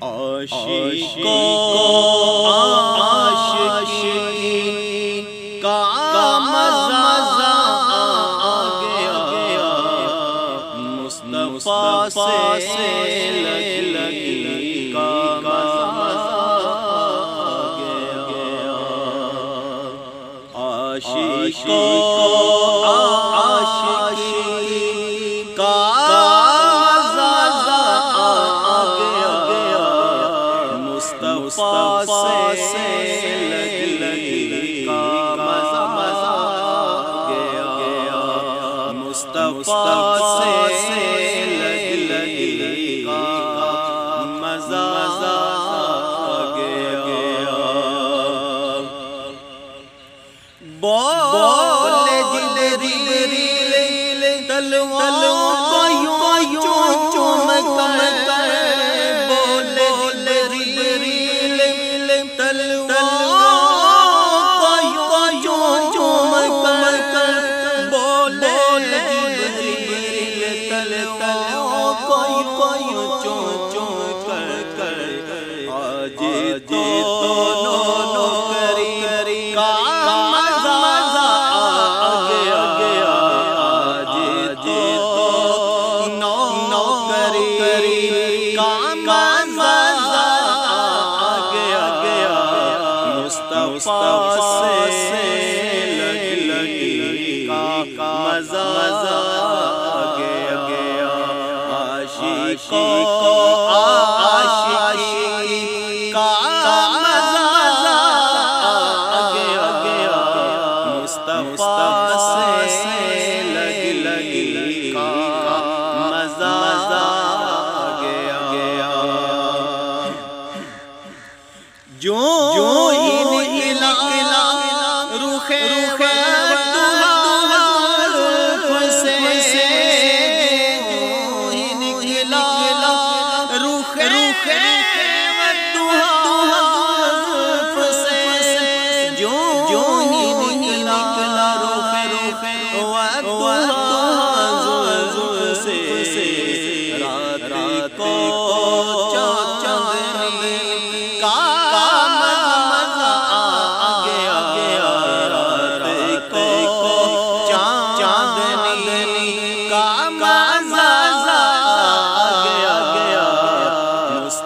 عاشقوں عاشقی کا مزہ آ گیا، مصطفیٰ سے لگی کا مزہ آ گیا۔ عاشقوں عاشقی کا مصطفیٰ سے لگی کا مزہ گیا، مصطفیٰ سے لگی کا مزہ گیا۔ بولے جبریل تلواروں کو یوں چوم کر، مصطفیٰ سے لگی کا مزہ گیا۔ عاشقوں عاشقی کا مزہ گیا، مصطفیٰ سے لگی کا مزہ گیا۔ جو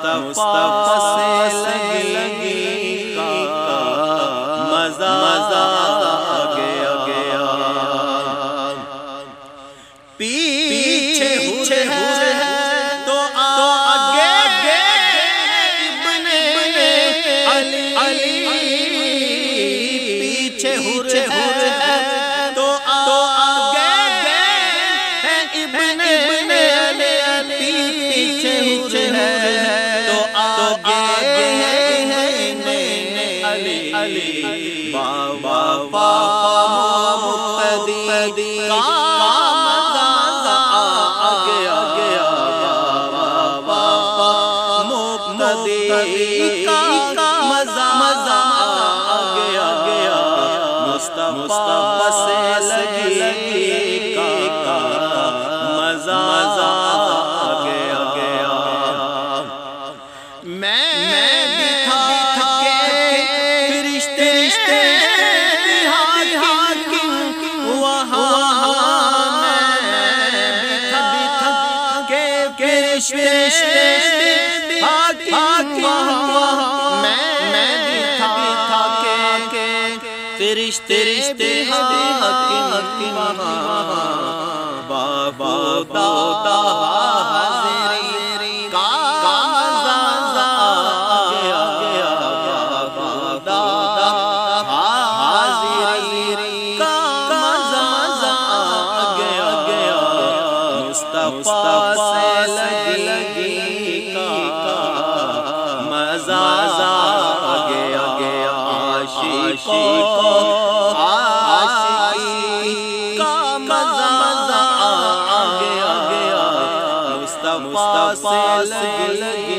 مصطفیٰ سے لگی کا مزہ گیا۔ پیچھے تو آگے ابن علی، پیچھے تو آگے ابن علی، پیچھے علی بابا مقتدی کا مزہ گیا، بابا مقتدی کا مزہ گیا، مصطفیٰ سے لگی کا مزہ گیا۔ فرشتے حاکم بابا دادا حاضری کا مزہ گیا، دادا حاضری کا مزہ گیا، مصطفیٰ سے لگی کا مزہ گیا۔ عاشقوں عاشقی کا مزہ گیا، مصطفیٰ سے لگی